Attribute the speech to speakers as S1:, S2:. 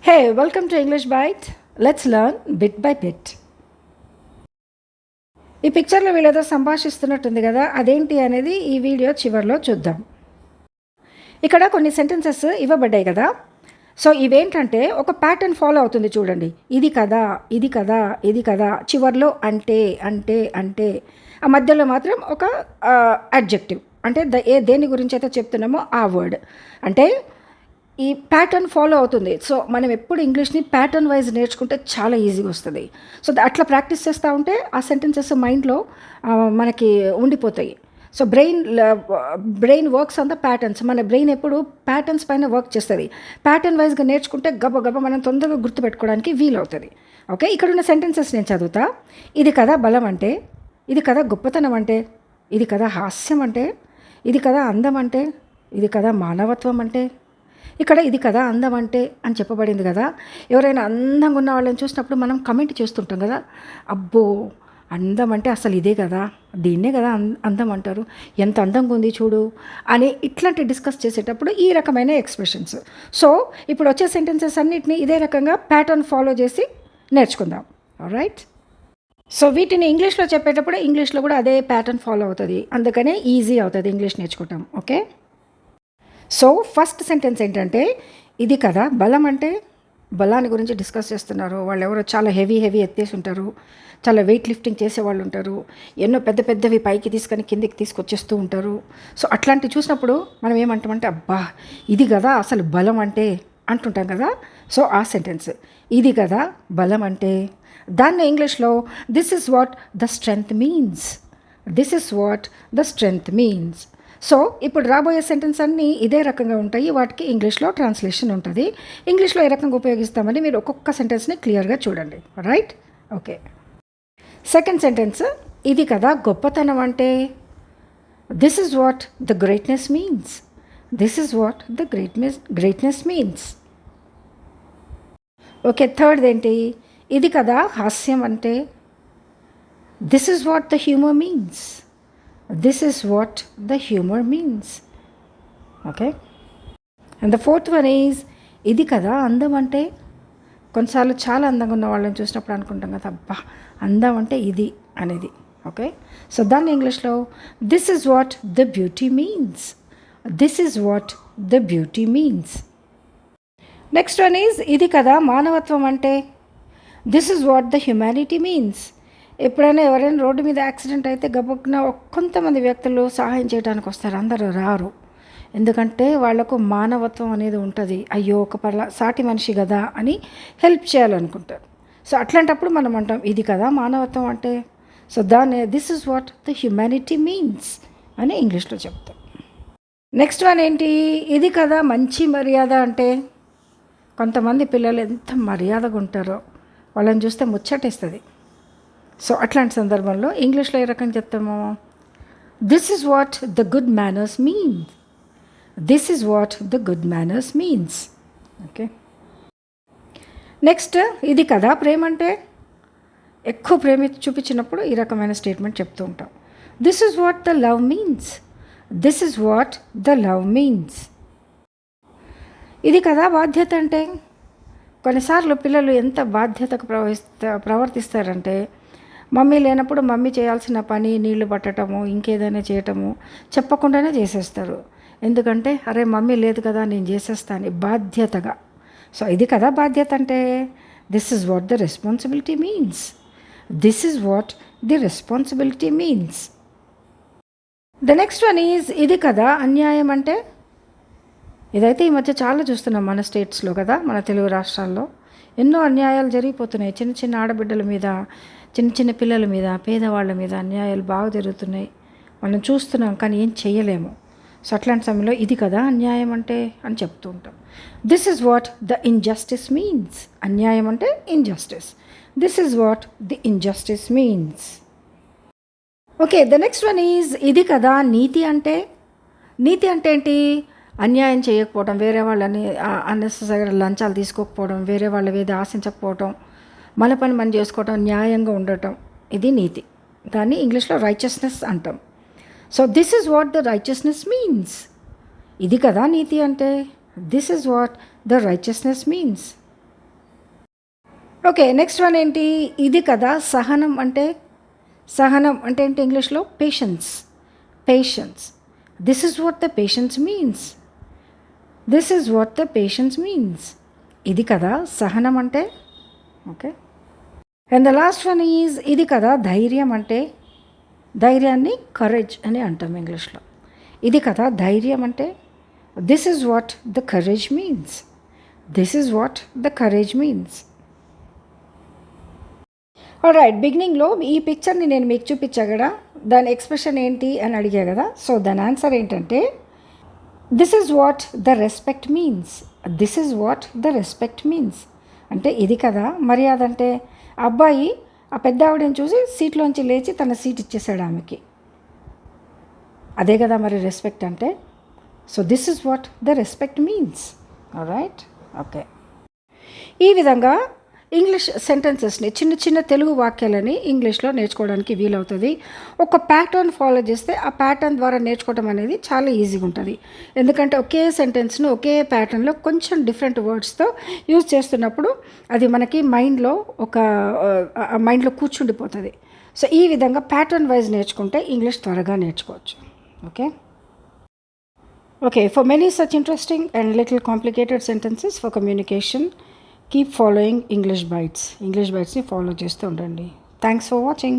S1: Hey, welcome to English Bite. Let's learn bit by bit. ఈ పిక్చర్లో వీళ్ళేదో సంభాషిస్తున్నట్టుంది కదా, అదేంటి అనేది ఈ వీడియో చివరిలో చూద్దాం. ఇక్కడ కొన్ని సెంటెన్సెస్ ఇవ్వబడ్డాయి కదా. సో ఇవేంటంటే ఒక ప్యాటర్న్ ఫాలో అవుతుంది చూడండి. ఇది కదా, ఇది కదా, ఇది కదా, చివరిలో అంటే అంటే అంటే ఆ మధ్యలో మాత్రం ఒక అడ్జెక్టివ్, అంటే దేని గురించి అయితే చెప్తున్నామో ఆ వర్డ్, అంటే ఈ ప్యాటర్న్ ఫాలో అవుతుంది. సో మనం ఎప్పుడు ఇంగ్లీష్ని ప్యాటర్న్ వైజ్ నేర్చుకుంటే చాలా ఈజీగా వస్తుంది. సో అట్లా ప్రాక్టీస్ చేస్తూ ఉంటే ఆ సెంటెన్సెస్ మైండ్లో మనకి ఉండిపోతాయి. So brain works on the patterns. మన బ్రెయిన్ ఎప్పుడు ప్యాటర్న్స్ పైన వర్క్ చేస్తుంది. ప్యాటర్న్ వైజ్గా నేర్చుకుంటే గబ మనం తొందరగా గుర్తుపెట్టుకోవడానికి వీలవుతుంది. ఓకే, ఇక్కడ ఉన్న సెంటెన్సెస్ నేను చదువుతా. ఇది కదా బలం అంటే, ఇది కదా గొప్పతనం అంటే, ఇది కదా హాస్యం అంటే, ఇది కదా అందం అంటే, ఇది కదా మానవత్వం అంటే. ఇక్కడ ఇది కదా అందం అంటే అని చెప్పబడింది కదా. ఎవరైనా అందంగా ఉన్న వాళ్ళని చూసినప్పుడు మనం కమెంట్ చేస్తుంటాం కదా, అబ్బో అందం అంటే అసలు ఇదే కదా, దీన్నే కదా అందం అంటారు, ఎంత అందంగా ఉంది చూడు అని ఇట్లాంటి డిస్కస్ చేసేటప్పుడు ఈ రకమైన ఎక్స్ప్రెషన్స్. సో ఇప్పుడు వచ్చే సెంటెన్సెస్ అన్నిటినీ ఇదే రకంగా ప్యాటర్న్ ఫాలో చేసి నేర్చుకుందాం. రైట్. సో వీటిని ఇంగ్లీష్లో చెప్పేటప్పుడు ఇంగ్లీష్లో కూడా అదే ప్యాటర్న్ ఫాలో అవుతుంది, అందుకనే ఈజీ అవుతుంది ఇంగ్లీష్ నేర్చుకుంటాం. ఓకే, సో ఫస్ట్ సెంటెన్స్ ఏంటంటే ఇది కదా బలం అంటే, బలాన్ని గురించి డిస్కస్ చేస్తున్నారు. వాళ్ళు ఎవరో చాలా హెవీ ఎత్తేసి ఉంటారు, చాలా వెయిట్ లిఫ్టింగ్ చేసేవాళ్ళు ఉంటారు, ఎన్నో పెద్దవి పైకి తీసుకొని కిందికి తీసుకొచ్చేస్తూ ఉంటారు. సో అట్లాంటివి చూసినప్పుడు మనం ఏమంటామంటే అబ్బా ఇది కదా అసలు బలం అంటే అంటుంటాం కదా. సో ఆ సెంటెన్స్ ఇది కదా బలం అంటే, దాన్ని ఇంగ్లీష్లో this is what the strength means, this is what the strength means. So ఇప్పుడు రాబోయే సెంటెన్స్ అన్నీ ఇదే రకంగా ఉంటాయి, వాటికి ఇంగ్లీష్లో ట్రాన్స్లేషన్ ఉంటుంది. ఇంగ్లీష్లో ఏ రకంగా ఉపయోగిస్తామని మీరు ఒక్కొక్క సెంటెన్స్ని క్లియర్గా చూడండి. రైట్. ఓకే, సెకండ్ సెంటెన్స్ ఇది కదా గొప్పతనం అంటే, this is what the greatness means, this is what the greatness means. Okay, third ఏంటి, ఇది కదా హాస్యం అంటే, this is what the humour means, this is what the humor means. Okay, and the fourth one is ఇది కదా అందం అంటే. కొన్నిసార్లు చాలా అందంగా ఉన్న వాళ్ళని చూసినప్పుడు అనుకుంటాం కదా అబ్బా అందం అంటే ఇది అనేది. ఓకే, సో దాన్ని ఇంగ్లీష్లో this is what the beauty means, this is what the beauty means. Next one is ఇది కదా మానవత్వం అంటే, this is what the humanity means. ఎప్పుడైనా ఎవరైనా రోడ్డు మీద యాక్సిడెంట్ అయితే గబుక్కున కొంతమంది వ్యక్తులు సహాయం చేయడానికి వస్తారు, అందరూ రారు. ఎందుకంటే వాళ్లకు మానవత్వం అనేది ఉంటుంది. అయ్యో ఒక సాటి మనిషి కదా అని హెల్ప్ చేయాలనుకుంటారు. సో అట్లాంటప్పుడు మనం అంటాం ఇది కదా మానవత్వం అంటే. సో దాన్ని this is what the humanity means అని ఇంగ్లీష్లో చెప్తాం. నెక్స్ట్ వన్ ఏంటి, ఇది కదా మంచి మర్యాద అంటే. కొంతమంది పిల్లలు ఎంత మర్యాదగా ఉంటారో వాళ్ళని చూస్తే ముచ్చటేస్తుంది. సో అట్లాంటి సందర్భంలో ఇంగ్లీష్లో ఏ రకంగా చెప్తాము, this is what the good manners means, this is what the good manners means. Okay, next ఇది కదా ప్రేమ అంటే. ఎక్కువ ప్రేమ చూపించినప్పుడు ఈ రకమైన స్టేట్మెంట్ చెప్తూ ఉంటాం, this is what the love means, this is what the love means. ఇది కదా బాధ్యత అంటే. కొన్నిసార్లు పిల్లలు ఎంత బాధ్యతకు ప్రవర్తిస్తారంటే, మమ్మీ లేనప్పుడు మమ్మీ చేయాల్సిన పని నీళ్లు పట్టడము ఇంకేదైనా చేయటము చెప్పకుండానే చేసేస్తారు. ఎందుకంటే అరే మమ్మీ లేదు కదా నేను చేసేస్తాను బాధ్యతగా. సో ఇది కదా బాధ్యత అంటే, this is what the responsibility means, this is what the responsibility means. The next one is ఇది కదా అన్యాయం అంటే. ఇదైతే ఈ మధ్య చాలా చూస్తున్నాం మన స్టేట్స్లో కదా, మన తెలుగు రాష్ట్రాల్లో ఎన్నో అన్యాయాలు జరిగిపోతున్నాయి. చిన్న ఆడబిడ్డల మీద, చిన్న పిల్లల మీద, పేదవాళ్ళ మీద అన్యాయాలు బాగా జరుగుతున్నాయి. మనం చూస్తున్నాం కానీ ఏం చేయలేము. సో అట్లాంటి సమయంలో ఇది కదా అన్యాయం అంటే అని చెప్తూ ఉంటాం. This is what the injustice means. అన్యాయం అంటే injustice, this is what the injustice means. Okay, the next one is ఇది కదా నీతి అంటే. నీతి అంటే ఏంటి, అన్యాయం చేయకపోవడం, వేరే వాళ్ళని అన్నెసెసరీ లంచాలు తీసుకోకపోవడం, వేరే వాళ్ళ మీద ఆశించకపోవడం, మన పని మనం చేసుకోవటం, న్యాయంగా ఉండటం, ఇది నీతి. దాన్ని ఇంగ్లీష్లో రైచియస్నెస్ అంటాం. So this is what the righteousness means. ఇది కదా నీతి అంటే, this is what the righteousness means. Okay, next one ఏంటి? ఇది కదా సహనం అంటే. సహనం అంటే ఏంటి ఇంగ్లీష్లో? Patience. Patience. This is what the patience means. This is what the patience means. ఇది కదా సహనం అంటే. Okay, and the last one is ఇది కదా ధైర్యం అంటే. ధైర్యాన్ని కరేజ్ అని అంటాం ఇంగ్లీష్లో. ఇది కదా ధైర్యం అంటే. This is what the courage means. This is what the courage means. Right, బిగినింగ్లో ఈ పిక్చర్ని నేను మీకు చూపించా కదా, దాని ఎక్స్ప్రెషన్ ఏంటి అని అడిగా కదా. సో దాని ఆన్సర్ ఏంటంటే this is what the respect means. This is what the respect means అంటే ఇది కదా మర్యాద అంటే. అబ్బాయి ఆ పెద్ద ఆవిడని చూసి సీట్లోంచి లేచి తన సీట్ ఇచ్చేసాడు ఆమెకి. అదే కదా మరి రెస్పెక్ట్ అంటే. So this is what the respect means. Right, okay. ఈ విధంగా ఇంగ్లీష్ సెంటెన్సెస్ని, చిన్న చిన్న తెలుగు వాక్యాలని ఇంగ్లీష్లో నేర్చుకోవడానికి వీలవుతుంది. ఒక ప్యాటర్న్ ఫాలో చేస్తే ఆ ప్యాటర్న్ ద్వారా నేర్చుకోవడం అనేది చాలా ఈజీగా ఉంటుంది. ఎందుకంటే ఒకే సెంటెన్స్ను ఒకే ప్యాటర్న్లో కొంచెం డిఫరెంట్ వర్డ్స్తో యూజ్ చేస్తున్నప్పుడు అది మనకి మైండ్లో కూర్చుండిపోతుంది. సో ఈ విధంగా ప్యాటర్న్ వైజ్ నేర్చుకుంటే ఇంగ్లీష్ త్వరగా నేర్చుకోవచ్చు. Okay, for many such interesting and little complicated sentences for communication, keep following English Bites. English Bites ni follow చేస్తూ ఉండండి. Thanks for watching.